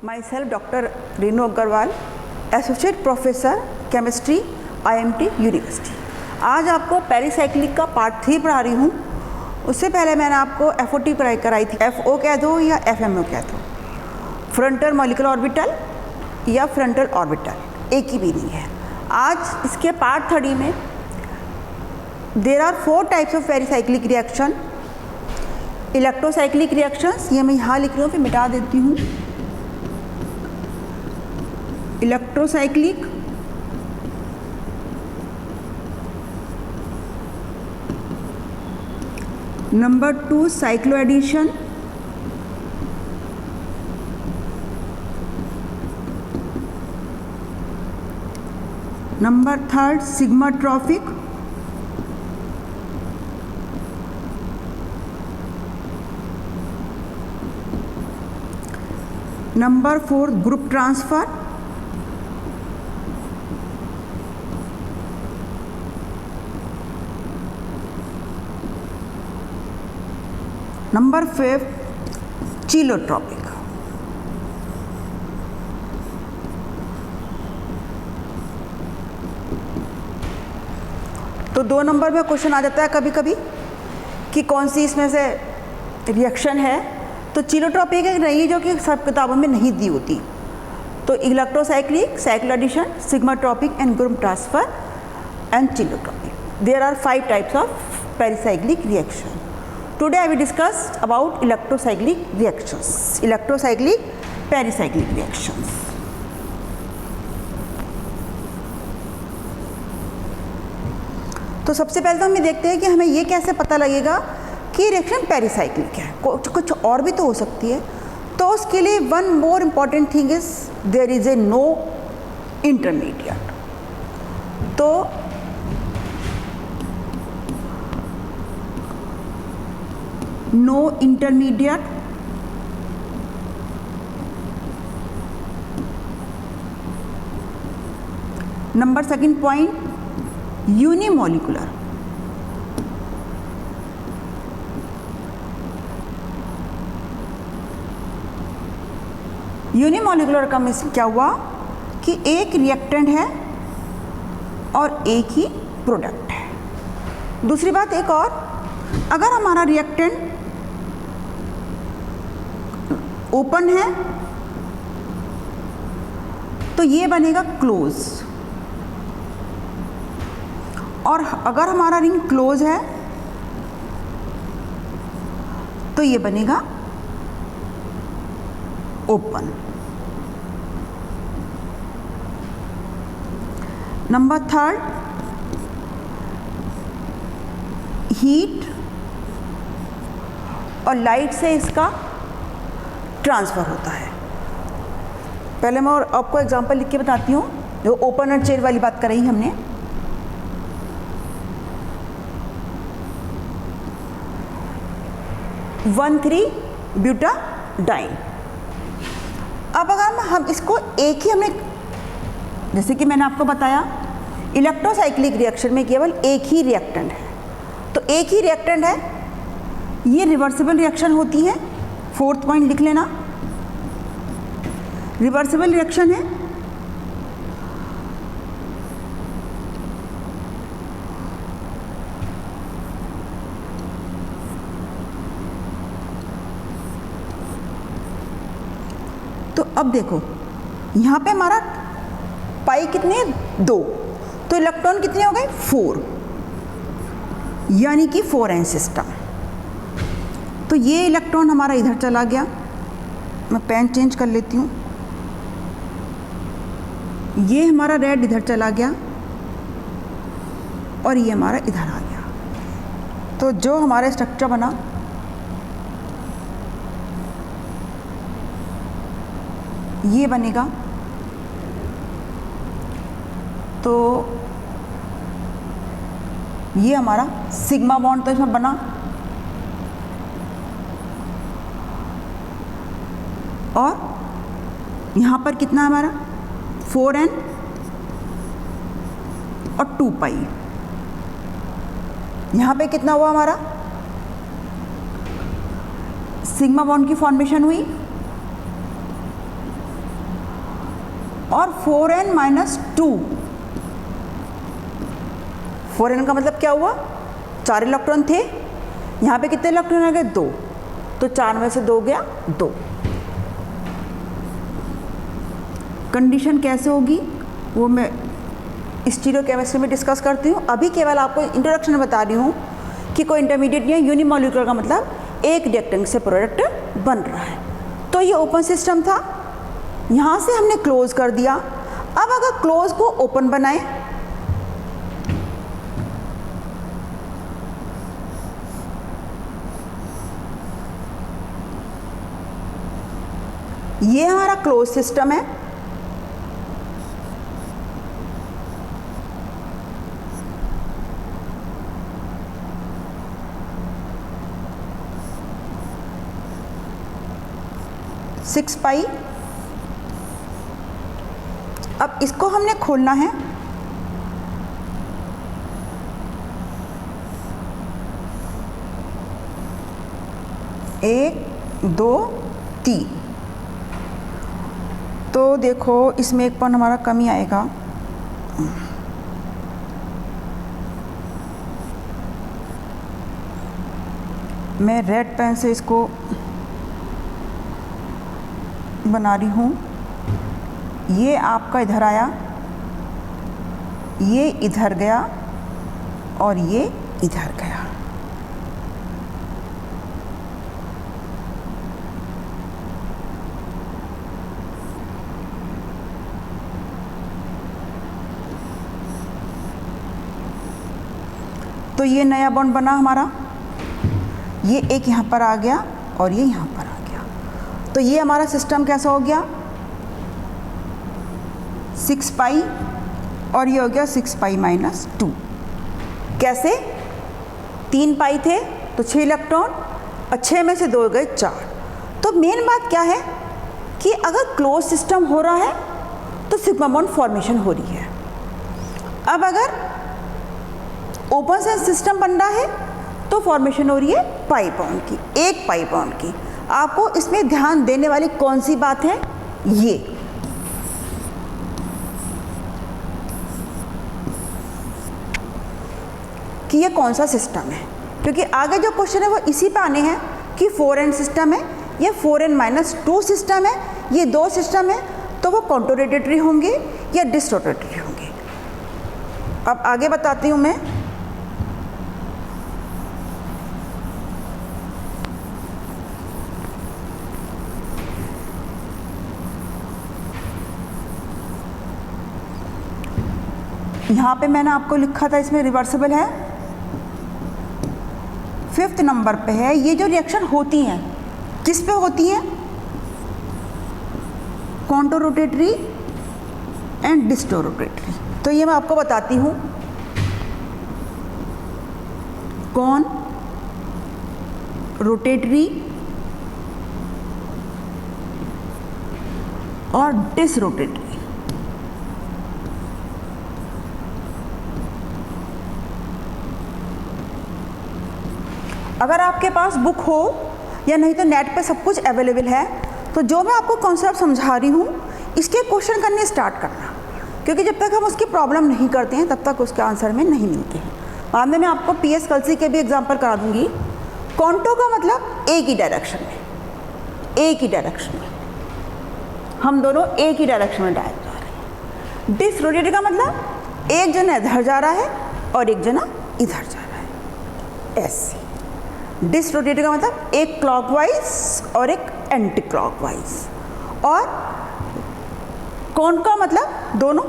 Myself Dr. Renu Agarwal, associate professor chemistry IMT university. आज आपको pericyclic का part 3 पढ़ा रही हूँ। उससे पहले मैंने आपको FOT पढ़ाई कराई थी। FO कह दो या FMO कह दो, फ्रंटल मॉलिक्यूलर ऑर्बिटल या फ्रंटल ऑर्बिटल, एक ही मीनिंग है। आज इसके पार्ट 3 में there are 4 types of pericyclic reaction. Electrocyclic reactions, ये मैं यहाँ लिख रही हूँ, फिर मिटा देती हूँ। Electrocyclic, number 2 cycloaddition, number 3 sigmatropic, number 4 group transfer, number 5 cheletropic. तो 2 नंबर में क्वेश्चन आ जाता है कभी कभी कि कौन सी इसमें से रिएक्शन है। तो चिलोट्रॉपिक एक नहीं, जो कि सब किताबों में नहीं दी होती। तो electrocyclic, cycloaddition, sigmatropic and group transfer and cheletropic. There are 5 types of pericyclic reaction. Today I will discuss about electrocyclic reactions. Electrocyclic pericyclic reactions. तो सबसे पहले तो हम ये देखते हैं कि हमें ये कैसे पता लगेगा कि रिएक्शन पेरीसाइक्लिक है। कुछ और भी तो हो सकती है। तो उसके लिए one more important thing is there is a no intermediate. तो no intermediate, number 2 point unimolecular, unimolecular का मीन्स क्या हुआ कि एक रिएक्टेंट है और एक ही प्रोडक्ट है। दूसरी बात एक और, अगर हमारा रिएक्टेंट ओपन है तो ये बनेगा क्लोज, और अगर हमारा रिंग क्लोज है तो ये बनेगा ओपन। नंबर 3 हीट और लाइट से इसका ट्रांसफ़र होता है। पहले मैं और आपको एग्जांपल लिख के बताती हूँ। जो ओपन एंड चेयर वाली बात करी हमने, (1,3-ब्यूटाडाइन). अब अगर हम इसको एक ही, हमने जैसे कि मैंने आपको बताया इलेक्ट्रोसाइक्लिक रिएक्शन में केवल एक ही रिएक्टेंट है। तो एक ही रिएक्टेंट है, ये रिवर्सिबल रिएक्शन होती है। 4th पॉइंट लिख लेना, रिवर्सिबल रिएक्शन है। तो अब देखो यहाँ पे हमारा पाई कितने, 2, तो इलेक्ट्रॉन कितने हो गए, 4, यानी कि 4n सिस्टम। तो ये इलेक्ट्रॉन हमारा इधर चला गया। मैं पेन चेंज कर लेती हूँ। ये हमारा रेड इधर चला गया और ये हमारा इधर आ गया। तो जो हमारा स्ट्रक्चर बना, ये बनेगा। तो ये हमारा सिग्मा बॉन्ड तो इसमें बना, और यहाँ पर कितना हमारा 4n और 2 पाई। यहाँ पे कितना हुआ हमारा, सिग्मा बॉन्ड की फॉर्मेशन हुई और 4n माइनस 2। 4n का मतलब क्या हुआ, 4 इलेक्ट्रॉन थे, यहाँ पे कितने इलेक्ट्रॉन आ गए, 2, तो 4 में से 2 गया 2। कंडीशन कैसे होगी वो मैं स्टीरियोकेमिस्ट्री में डिस्कस करती हूँ। अभी केवल आपको इंट्रोडक्शन में बता रही हूँ कि कोई इंटरमीडिएट या यूनिमॉलिक्यूलर का मतलब एक रिएक्टेंट से प्रोडक्ट बन रहा है। तो ये ओपन सिस्टम था, यहाँ से हमने क्लोज कर दिया। अब अगर क्लोज को ओपन बनाएं, ये हमारा क्लोज सिस्टम है। Six pi. अब इसको हमने खोलना है। एक, दो, तीन। तो देखो इसमें एक पॉइंट हमारा कमी आएगा। मैं रेड पेन से इसको बना रही हूँ। ये आपका इधर आया, ये इधर गया और ये इधर गया। तो ये नया बॉन्ड बना हमारा, ये एक यहाँ पर आ गया और ये यहाँ पर आ गया। तो ये हमारा सिस्टम कैसा हो गया, 6 पाई और ये हो गया 6 पाई माइनस 2। कैसे, 3 पाई थे तो 6 इलेक्ट्रॉन और 6 में से 2 गए 4। तो मेन बात क्या है कि अगर क्लोज सिस्टम हो रहा है तो सिग्मा बॉन्ड फॉर्मेशन हो रही है। अब अगर ओपन सिस्टम बन रहा है तो फॉर्मेशन हो रही है पाई बॉन्ड की, एक पाई बॉन्ड की। आपको इसमें ध्यान देने वाली कौन सी बात है, ये कि ये कौन सा सिस्टम है, क्योंकि आगे जो क्वेश्चन है वो इसी पे आने हैं कि 4n सिस्टम है या 4n माइनस 2 सिस्टम है। ये दो सिस्टम है तो वो कॉन्टोरोटेटरी होंगे या डिसरोटेटरी होंगे। अब आगे बताती हूँ मैं। यहाँ पे मैंने आपको लिखा था इसमें रिवर्सिबल है, 5th नंबर पे है। ये जो रिएक्शन होती हैं किस पे होती हैं, कॉन्टोरोटेटरी एंड डिस्टोरोटेटरी। तो ये मैं आपको बताती हूँ, कौन रोटेटरी और डिसरोटेटरी। अगर आपके पास बुक हो या नहीं तो नेट पे सब कुछ अवेलेबल है, तो जो मैं आपको कॉन्सेप्ट समझा रही हूँ इसके क्वेश्चन करने स्टार्ट करना, क्योंकि जब तक हम उसकी प्रॉब्लम नहीं करते हैं तब तक उसके आंसर में नहीं मिलते हैं। बाद में मैं आपको PS कलसी के भी एग्जांपल करा दूंगी। कॉन्टो का मतलब एक ही डायरेक्शन में, एक ही डायरेक्शन में, हम दोनों एक ही डायरेक्शन में जा रहे हैं। डिसरोटेटरी का मतलब एक जना इधर जा रहा है और एक जना इधर जा रहा है, ऐसे। डिसरोटेटरी का मतलब एक क्लॉकवाइज और एक एंटी क्लॉकवाइज। और कौन का मतलब दोनों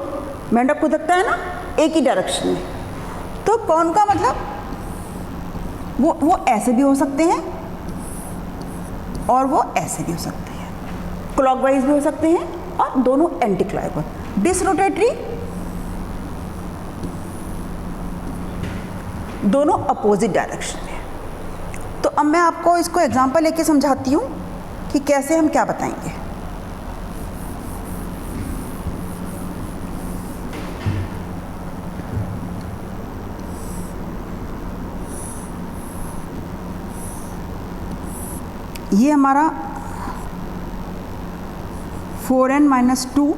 मेंढक खुदकता है ना एक ही डायरेक्शन में, तो कौन का मतलब वो ऐसे भी हो सकते हैं और वो ऐसे भी हो सकते हैं, क्लॉकवाइज भी हो सकते हैं और दोनों एंटी क्लॉकवाइज। डिसरोटेटरी दोनों अपोजिट डायरेक्शन में। तो अब मैं आपको इसको एग्जांपल लेके समझाती हूँ कि कैसे हम क्या बताएंगे। ये हमारा 4n माइनस 2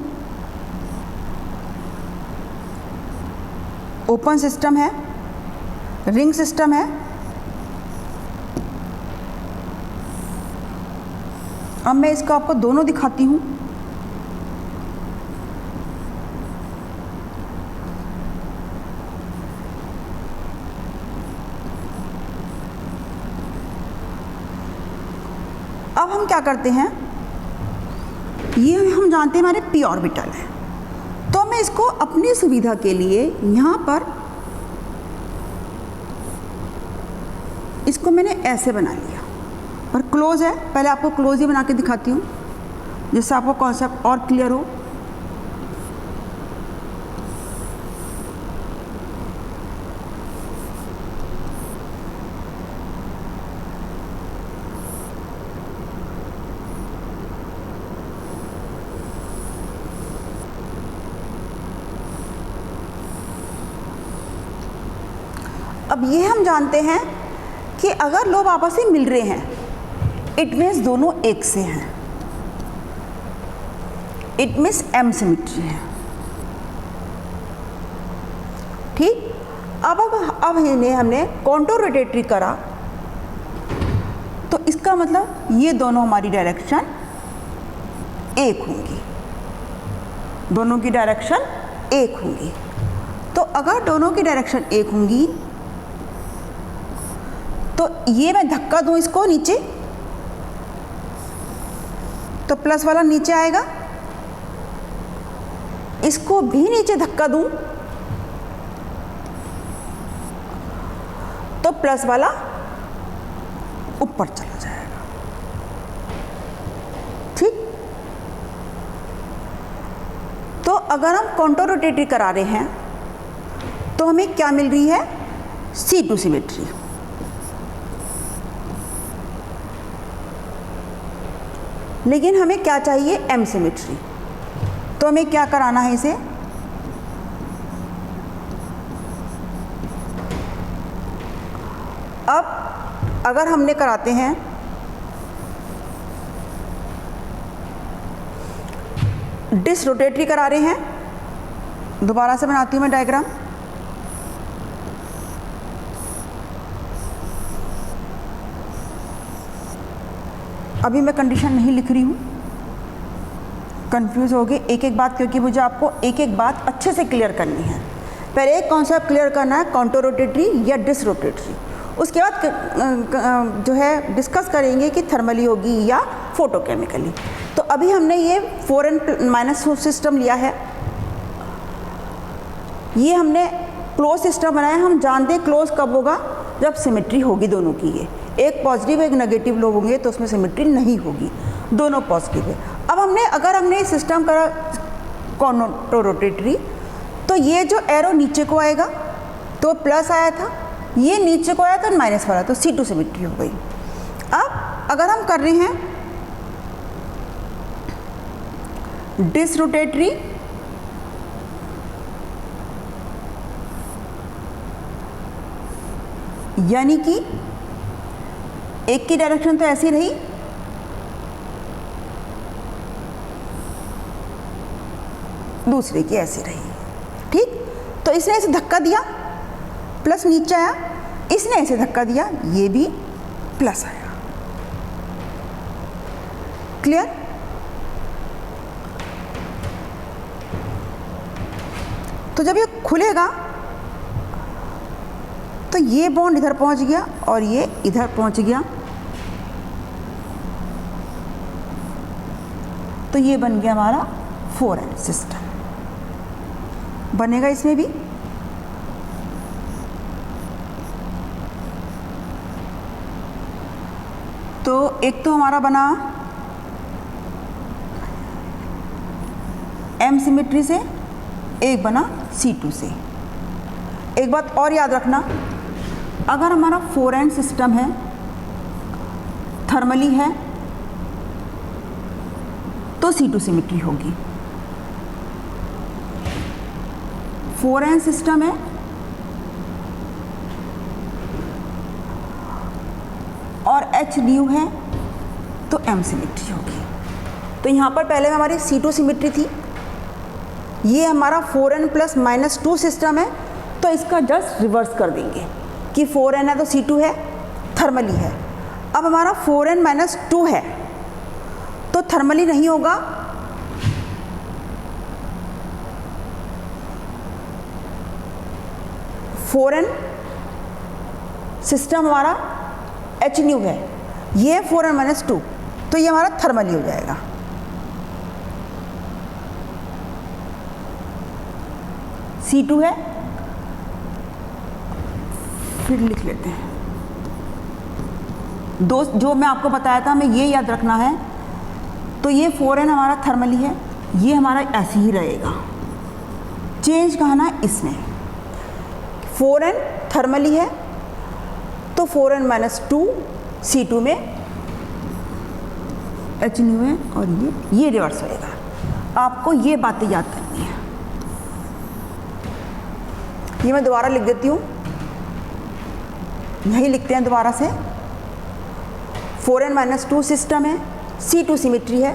ओपन सिस्टम है, रिंग सिस्टम है। अब मैं इसको आपको दोनों दिखाती हूँ। अब हम क्या करते हैं, ये हम जानते हैं हमारे p ऑर्बिटल है, तो मैं इसको अपनी सुविधा के लिए यहाँ पर इसको मैंने ऐसे बना लिया, पर क्लोज है। पहले आपको क्लोज ही बना के दिखाती हूँ जिससे आपको कॉन्सेप्ट और क्लियर हो। अब ये हम जानते हैं कि अगर लोग आपस में मिल रहे हैं, इट मीन्स दोनों एक से हैं, इट मीन्स एम सिमेट्री है। ठीक, अब इन्हें हमने कॉन्टूर रोटेटरी करा, तो इसका मतलब ये दोनों हमारी डायरेक्शन एक होंगी, दोनों की डायरेक्शन एक होंगी। तो अगर दोनों की डायरेक्शन एक होंगी तो ये मैं धक्का दूं इसको नीचे, तो प्लस वाला नीचे आएगा, इसको भी नीचे धक्का दूं तो प्लस वाला ऊपर चला जाएगा। ठीक, तो अगर हम कॉन्टूर रोटेटरी करा रहे हैं तो हमें क्या मिल रही है, C2 सिमेट्री। लेकिन हमें क्या चाहिए, एम सिमेट्री। तो हमें क्या कराना है इसे, अब अगर हमने कराते हैं डिसरोटेटरी करा रहे हैं, दोबारा से बनाती हूँ मैं डायग्राम। अभी मैं कंडीशन नहीं लिख रही हूँ, कंफ्यूज हो गए एक एक बात, क्योंकि मुझे आपको एक एक बात अच्छे से क्लियर करनी है। पहले एक कॉन्सेप्ट क्लियर करना है, कॉन्टूर रोटेटरी या डिसरोटेटरी। उसके बाद जो है डिस्कस करेंगे कि थर्मली होगी या फोटोकेमिकली। तो अभी हमने ये 4n-2 सिस्टम लिया है, ये हमने क्लोज सिस्टम बनाया। हम जानते हैं क्लोज कब होगा, जब सिमेट्री होगी दोनों की, ये एक पॉजिटिव एक नेगेटिव लोग होंगे तो उसमें सिमेट्री नहीं होगी, दोनों पॉजिटिव है। अब अगर हमने सिस्टम करा कॉन्टूर रोटेटरी, तो ये जो एरो नीचे को आएगा तो प्लस आया था, ये नीचे को आया तो माइनस वाला, तो C2 सिमेट्री हो गई। अब अगर हम कर रहे हैं डिसरोटेटरी, यानी कि एक की डायरेक्शन तो ऐसी रही, दूसरे की ऐसी रही। ठीक, तो इसने ऐसे धक्का दिया, प्लस नीचे आया, इसने ऐसे धक्का दिया, ये भी प्लस आया। क्लियर? तो जब ये खुलेगा तो ये बॉन्ड इधर पहुंच गया और ये इधर पहुंच गया, तो ये बन गया हमारा 4n सिस्टम। बनेगा इसमें भी, तो एक तो हमारा बना एम सिमेट्री से, एक बना C2 से। एक बात और याद रखना, अगर हमारा 4n सिस्टम है, थर्मली है, तो C2 सिमेट्री होगी। 4n सिस्टम है और H ड्यू है तो M सिमेट्री होगी। तो यहाँ पर पहले हमारी C2 सिमेट्री थी, ये हमारा 4n + -2 सिस्टम है तो इसका जस्ट रिवर्स कर देंगे कि 4n है तो C2 है, थर्मली है। अब हमारा 4n - 2 है तो थर्मली नहीं होगा, फोर n सिस्टम हमारा H न्यू है, ये 4n - 2 तो ये हमारा थर्मली हो जाएगा। C2 है, फिर लिख लेते हैं दो, जो मैं आपको बताया था हमें ये याद रखना है। तो ये 4n हमारा थर्मली है, ये हमारा ऐसे ही रहेगा। चेंज कहना है इसने, 4n थर्मली है तो 4n - 2 C2 में H न्यू है और ये रिवर्स होएगा। आपको ये बातें याद करनी है। ये मैं दोबारा लिख देती हूँ, यही लिखते हैं दोबारा से। 4n - 2 सिस्टम है, C2 सिमेट्री है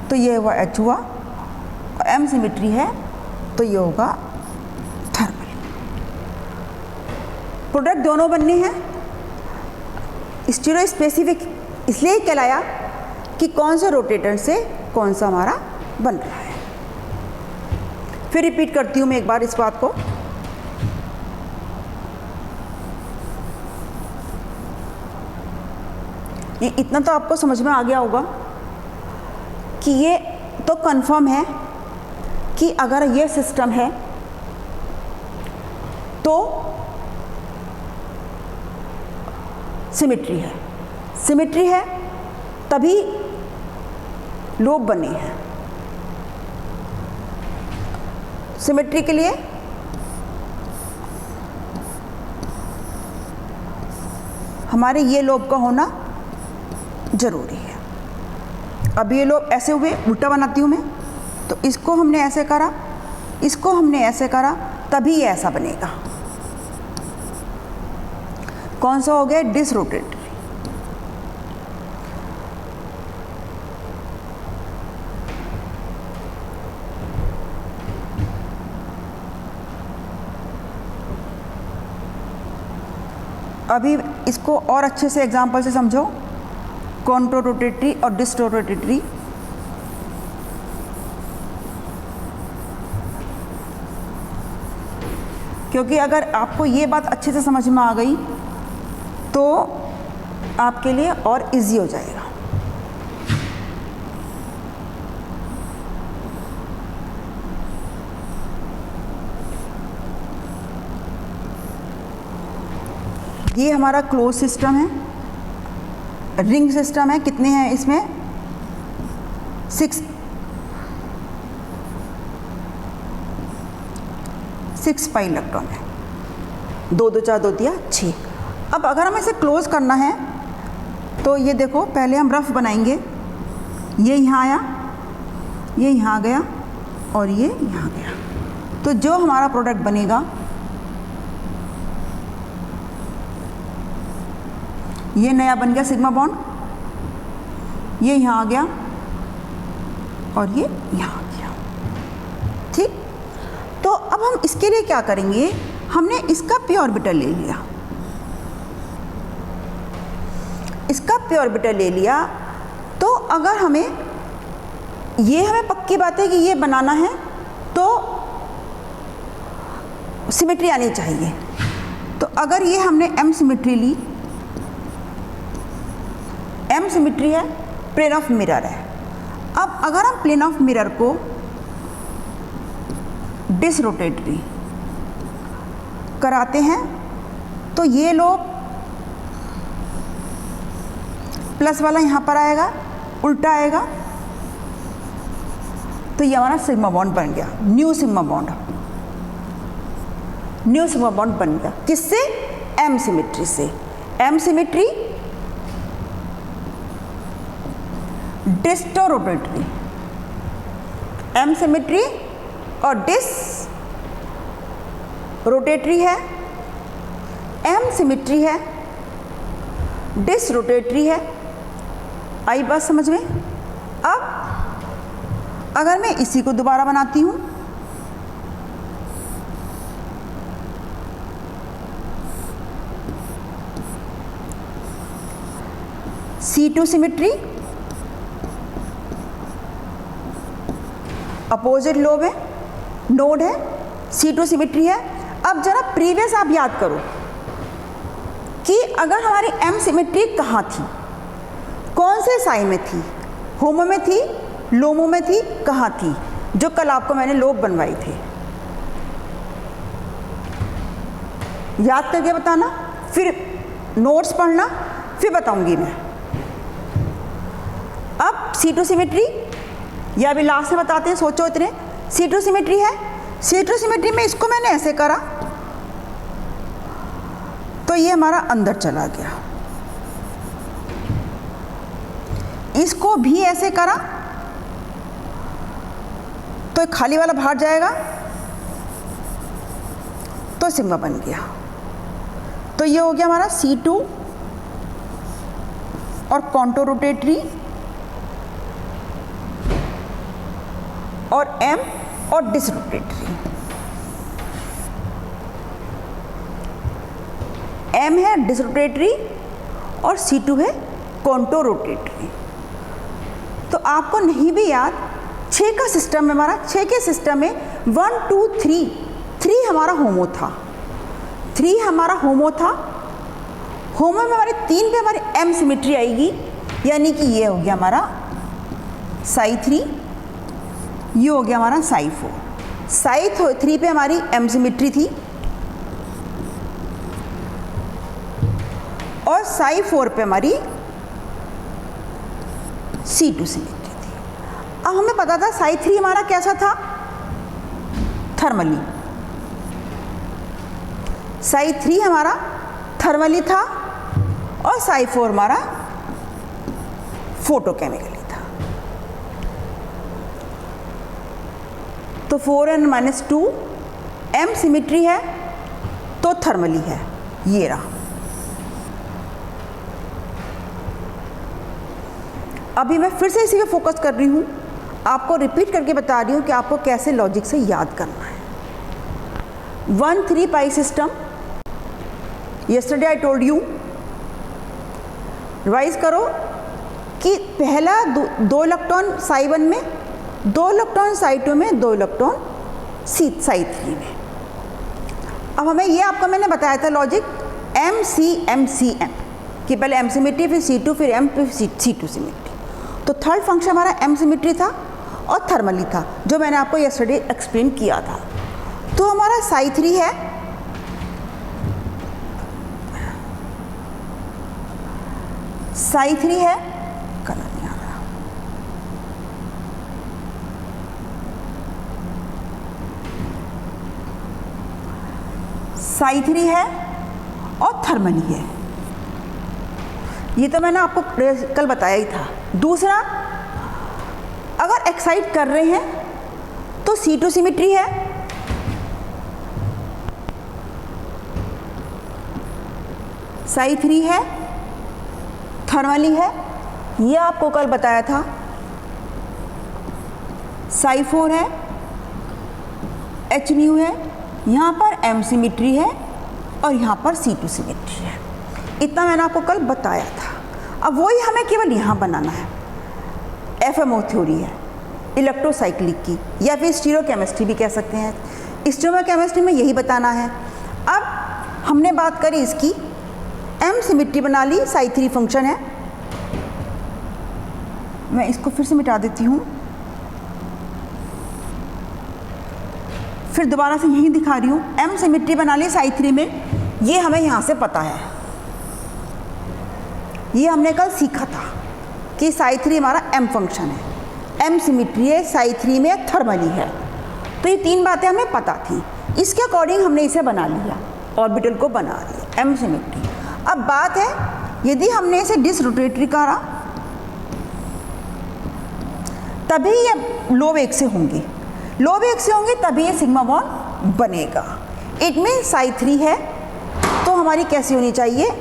तो ये हुआ H हुआ, और M सिमेट्री है तो ये होगा थर्मल। प्रोडक्ट दोनों बनने हैं। स्टीरियो स्पेसिफिक इसलिए कहलाया कि कौन से रोटेटर से कौन सा हमारा बन रहा है। फिर रिपीट करती हूँ मैं एक बार इस बात को। ये इतना तो आपको समझ में आ गया होगा कि ये तो कंफर्म है कि अगर ये सिस्टम है तो सिमेट्री है, सिमेट्री है तभी लोब बने हैं। सिमेट्री के लिए हमारे ये लोब का होना जरूरी है। अब ये लोब ऐसे हुए, उल्टा बनाती हूँ मैं, तो इसको हमने ऐसे करा, इसको हमने ऐसे करा, तभी ये ऐसा बनेगा। कौन सा हो गया? डिसरोटेटरी। अभी इसको और अच्छे से एग्जांपल से समझो। कॉन्ट्रोरोटेटरी और डिसरोटेटरी। क्योंकि अगर आपको ये बात अच्छे से समझ में आ गई तो आपके लिए और इजी हो जाएगा। ये हमारा क्लोज सिस्टम है, रिंग सिस्टम है। कितने हैं इसमें? 6 पाई इलेक्ट्रॉन है। 2 2 4 2 दिया 6। अब अगर हमें इसे क्लोज करना है तो ये देखो, पहले हम रफ बनाएंगे। ये यहाँ आया, ये यहाँ आ गया और ये यहाँ गया। तो जो हमारा प्रोडक्ट बनेगा ये नया बन गया सिग्मा बॉन्ड, ये यहाँ आ गया और ये यहाँ आ गया। ठीक, तो अब हम इसके लिए क्या करेंगे? हमने इसका p ऑर्बिटल ले लिया, इसका p ऑर्बिटल ले लिया। तो अगर हमें पक्की बात है कि ये बनाना है तो सिमेट्री आनी चाहिए। तो अगर ये हमने m सिमेट्री ली, m सिमेट्री है, प्लेन ऑफ मिरर है। अब अगर हम प्लेन ऑफ मिरर को डिसरोटेटरी कराते हैं तो ये लोब प्लस वाला यहाँ पर आएगा, उल्टा आएगा, तो ये हमारा सिग्मा बॉन्ड बन गया, new sigma bond. New sigma bond बन गया किससे? m सिमेट्री से। m सिमेट्री डिस्टोरोटेटरी, m सिमेट्री और डिस रोटेटरी है, m सिमेट्री है, डिस रोटेटरी है। आई बात समझ में? अब अगर मैं इसी को दोबारा बनाती हूँ, C2 सिमेट्री, अपोजिट लोब है, नोड है, C2 सिमेट्री है। अब जरा प्रीवियस आप याद करो कि अगर हमारी M सिमेट्री कहाँ थी, कौन से साई में थी, होमो में थी, लोमो में थी, कहाँ थी, जो कल आपको मैंने लोब बनवाई थे, याद करके बताना, फिर नोट्स पढ़ना, फिर बताऊंगी मैं। अब C2 सिमेट्री, या अभी लास्ट में बताते हैं, सोचो इतने। C2 सिमेट्री है, C2 सिमेट्री में इसको मैंने ऐसे करा तो ये हमारा अंदर चला गया, इसको भी ऐसे करा तो खाली वाला बाहर जाएगा तो सिग्मा बन गया। तो ये हो गया हमारा C2 और कॉन्टोर रोटेटरी और M और डिसरोटेटरी। M है डिसरोटेटरी और C2 है कॉन्टोर रोटेटरी। तो आपको नहीं भी याद, 6 का सिस्टम है हमारा, 6 के सिस्टम में 1 2 3 हमारा होमो था, 3 हमारा होमो था। होमो में हमारे 3 पे हमारी M सिमेट्री आएगी, यानी कि ये हो गया हमारा साई 3, ये हो गया हमारा साई 4। साई 3 पे हमारी M सिमेट्री थी और साई 4 पे हमारी C2 सिमेट्री थी। अब हमें पता था साई 3 हमारा कैसा था, थर्मली। साई 3 हमारा थर्मली था और साई 4 हमारा फोटोकेमिकली था। तो 4n-2 M सिमेट्री है तो थर्मली है, ये रहा। अभी मैं फिर से इसी पे फोकस कर रही हूँ, आपको रिपीट करके बता रही हूँ कि आपको कैसे लॉजिक से याद करना है। 1,3 pi system, yesterday I told you, revise करो कि पहला 2 इलेक्ट्रॉन साई 1 में, 2 इलेक्ट्रॉन साई 2 में, 2 इलेक्ट्रॉन साई 3 में। अब हमें ये आपको मैंने बताया था लॉजिक M कि पहले M सिमेट्री, फिर C2, फिर M, फिर C2 सिमेट्री। तो थर्ड फंक्शन हमारा M सिमेट्री था और थर्मली था, जो मैंने आपको यस्टरडे एक्सप्लेन किया था। तो हमारा साई 3 है, साई 3 है, कलर नहीं आ रहा, साई 3 है और थर्मली है। ये तो मैंने आपको कल बताया ही था। दूसरा, अगर एक्साइट कर रहे हैं तो C2 सिमेट्री है, साई 3 है, थर्मली है, ये आपको कल बताया था। साई 4 है, H न्यू है, यहाँ पर M सिमेट्री है और यहाँ पर C2 सिमेट्री है। इतना मैंने आपको कल बताया था। अब वही हमें केवल यहाँ बनाना है। FMO थ्योरी है इलेक्ट्रोसाइक्लिक की, या फिर स्टीरियोकेमिस्ट्री भी कह सकते हैं। स्टीरियोकेमिस्ट्री में यही बताना है। अब हमने बात करी इसकी, M सिमेट्री बना ली, साई 3 फंक्शन है। मैं इसको फिर से मिटा देती हूँ, फिर दोबारा से यही दिखा रही हूँ। M सिमेट्री बना ली साई 3 में, ये हमें यहाँ से पता है, ये हमने कल सीखा था कि साई 3 हमारा M फंक्शन है, M सिमेट्री है, साई 3 में थर्मली है। तो ये 3 बातें हमें पता थी, इसके अकॉर्डिंग हमने इसे बना लिया, ऑर्बिटल को बना लिया M सिमेट्री। अब बात है, यदि हमने इसे डिसरोटेटरी करा तभी ये लोब 1 से होंगे, लोब 1 से होंगे तभी ये सिग्मा बॉन्ड बनेगा। इट मीन साई 3 है तो हमारी कैसी होनी चाहिए,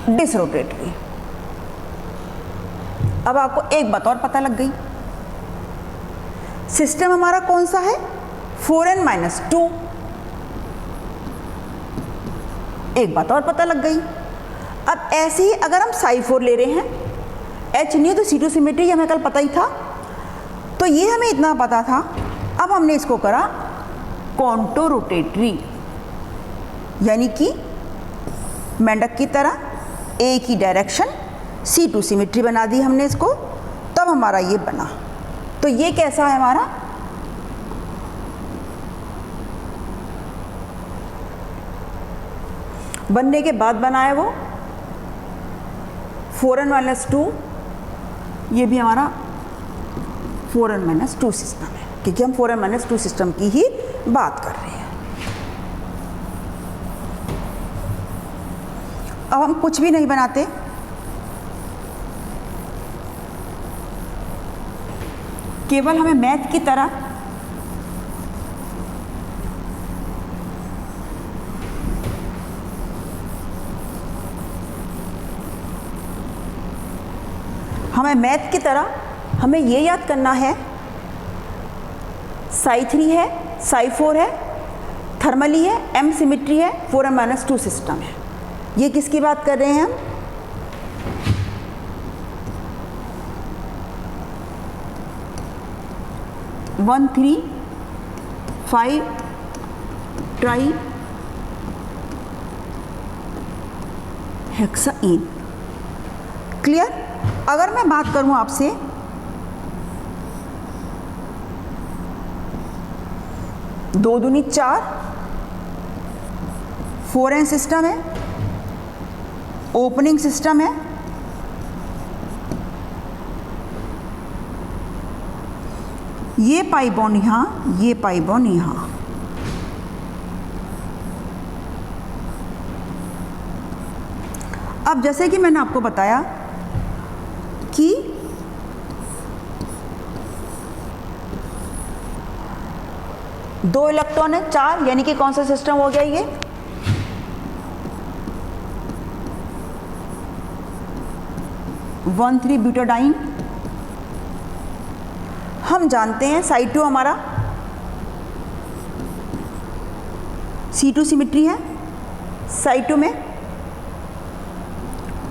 डिसरोटेटरी। अब आपको एक बात और पता लग गई, सिस्टम हमारा कौन सा है, 4n-2। एक बात और पता लग गई। अब ऐसे ही अगर हम साई4 ले रहे हैं, H नहीं तो C2 सिमेट्री हमें कल पता ही था, तो ये हमें इतना पता था। अब हमने इसको करा कॉन्टो रोटेटरी, यानी कि मेंढक की तरह एक ही डायरेक्शन, C2 सिमेट्री बना दी हमने इसको, तब हमारा ये बना। तो ये कैसा है हमारा, बनने के बाद बना है वो 4n-2, ये भी हमारा 4n-2 सिस्टम है, क्योंकि हम 4n-2 सिस्टम की ही बात कर रहे हैं। अब हम कुछ भी नहीं बनाते, केवल हमें मैथ की तरह हमें ये याद करना है, साई3 है, साई4 है, थर्मली है, M सिमेट्री है, 4n-2 सिस्टम है। ये किसकी बात कर रहे हैं हम, वन 3 5 ट्राई हेक्साइन। क्लियर। अगर मैं बात करूं आपसे दो दूनी 4, 4n सिस्टम है, ओपनिंग सिस्टम है, ये पाई बॉन्ड यहाँ, ये पाई बॉन्ड यहाँ। अब जैसे कि मैंने आपको बताया कि दो इलेक्ट्रॉन है 4, यानी कि कौन सा सिस्टम हो गया ये, वन 3 ब्यूटाडाइन। हम जानते हैं साई2 हमारा C2 सिमेट्री है साई2 में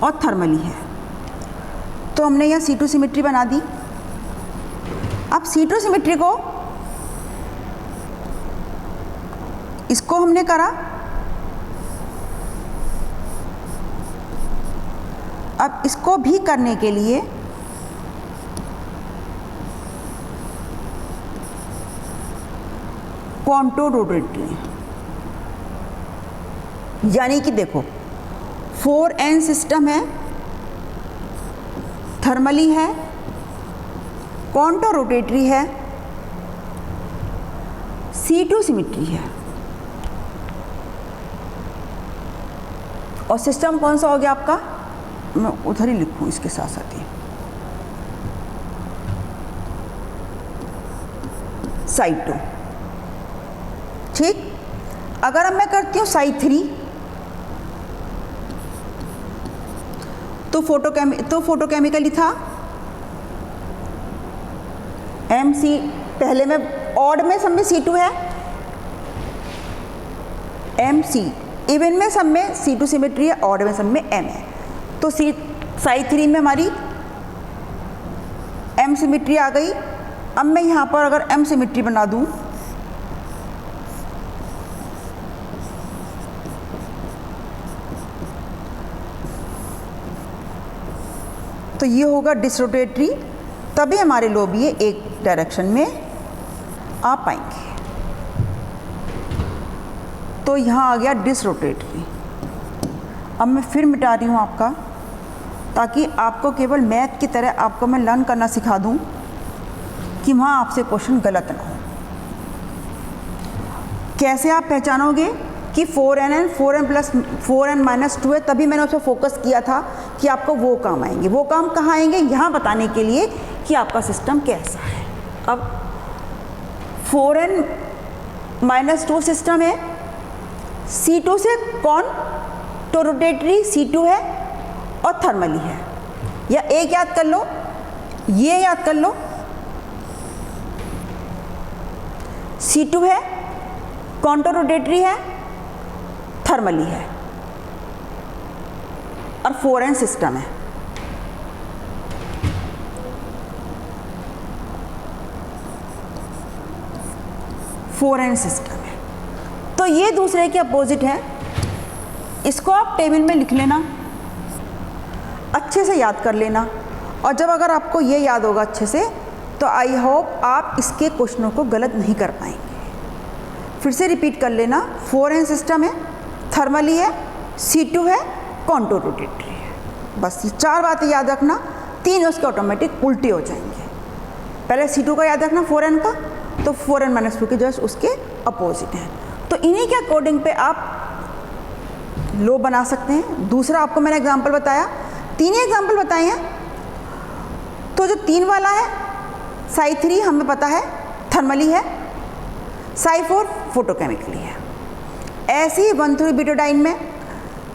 और थर्मली है, तो हमने यहाँ C2 सिमेट्री बना दी। अब C2 सिमेट्री को इसको हमने करा, अब इसको भी करने के लिए कॉन्टो रोटेटरी, यानी कि देखो 4n सिस्टम है, थर्मली है, कॉन्टो रोटेटरी है, C2 सिमेट्री है, और सिस्टम कौन सा हो गया आपका, मैं उधर ही लिखूं इसके साथ साथ ही, साई2। ठीक। अगर अब मैं करती हूँ साई3, तो फोटोकेमिकली था MC, पहले में ऑड में सब में C2 है, MC, इवन में सब में C2 सिमेट्री है, ऑड में सब में M है, तो साई3 में हमारी M सिमेट्री आ गई। अब मैं यहाँ पर अगर M सिमेट्री बना दूँ, तो ये होगा डिसरोटेटरी, तभी हमारे लोब ये एक डायरेक्शन में आ पाएंगे। तो यहाँ आ गया डिसरोटेटरी। अब मैं फिर मिटा रही हूँ आपका, ताकि आपको केवल मैथ की तरह आपको मैं लर्न करना सिखा दूँ कि वहाँ आपसे क्वेश्चन गलत ना हो। कैसे आप पहचानोगे कि 4n-2 है, तभी मैंने उस पर फोकस किया था कि आपको वो काम आएंगे। वो काम कहाँ आएंगे, यहाँ बताने के लिए कि आपका सिस्टम कैसा है। अब 4n-2 सिस्टम है, C2 से कौन तो रोटेटरी C2 है और थर्मली है, या एक याद कर लो, ये याद कर लो, C2 है, कॉन्टो रोटेटरी है, थर्मली है। और 4n सिस्टम है। सिस्टम है, तो ये दूसरे के अपोजिट है। इसको आप टेबल में लिख लेना, अच्छे से याद कर लेना, और जब अगर आपको ये याद होगा अच्छे से तो आई होप आप इसके क्वेश्चनों को गलत नहीं कर पाएंगे। फिर से रिपीट कर लेना, 4n सिस्टम है, थर्मली है, C2 है, कॉन्टूर रोटेटरी है। बस ये 4 बातें याद रखना, 3 उसके ऑटोमेटिक उल्टे हो जाएंगे। पहले C2 का याद रखना 4n का, तो 4n - 2 के जस्ट उसके अपोजिट हैं। तो इन्हीं के अकॉर्डिंग पे आप लो बना सकते हैं। दूसरा आपको मैंने एग्जांपल बताया, 3 ही एग्जांपल बताए हैं। तो जो 3 वाला है, Psi3 हमें पता है थर्मली है, Psi4 फोटोकेमिकली है। ऐसे ही 1,3 ब्यूटाडाइन में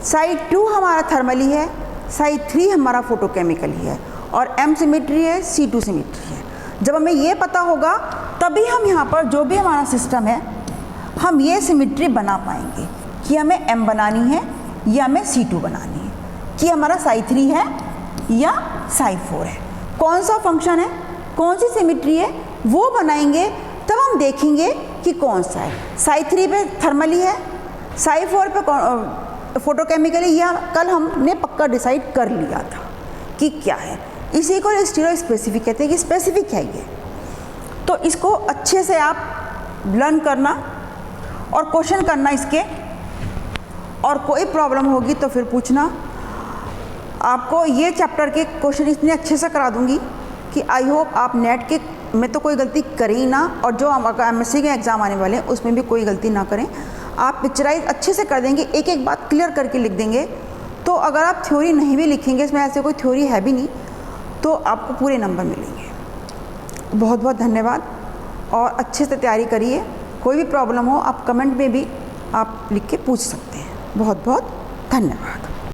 Psi2 हमारा थर्मली है, Psi3 हमारा फोटोकेमिकली है, और M सिमेट्री है, C2 सिमेट्री है। जब हमें ये पता होगा तभी हम यहाँ पर जो भी हमारा सिस्टम है हम ये सिमेट्री बना पाएंगे कि हमें M बनानी है या हमें C2 बनानी है, कि हमारा Psi3 है या Psi4 है, कौन सा फंक्शन है, कौन सी सिमेट्री है, वो बनाएंगे। तब हम देखेंगे कि कौन सा है, Psi3 पे थर्मली है, Psi4 पे फोटोकेमिकली, या कल हमने पक्का डिसाइड कर लिया था कि क्या है। इसी को स्टीरियो स्पेसिफिक कहते हैं कि स्पेसिफिक है ये। तो इसको अच्छे से आप लर्न करना और क्वेश्चन करना इसके, और कोई प्रॉब्लम होगी तो फिर पूछना। आपको ये चैप्टर के क्वेश्चन इतने अच्छे से करा दूंगी कि आई होप आप नेट के में तो कोई गलती करें ही ना, और जो MSc के एग्ज़ाम आने वाले हैं उसमें भी कोई गलती ना करें। आप पिक्चराइज अच्छे से कर देंगे, एक एक बात क्लियर करके लिख देंगे। तो अगर आप थ्योरी नहीं भी लिखेंगे, इसमें ऐसे कोई थ्योरी है भी नहीं, तो आपको पूरे नंबर मिलेंगे। बहुत बहुत धन्यवाद, और अच्छे से तैयारी करिए। कोई भी प्रॉब्लम हो आप कमेंट में भी आप लिख के पूछ सकते हैं। बहुत बहुत धन्यवाद।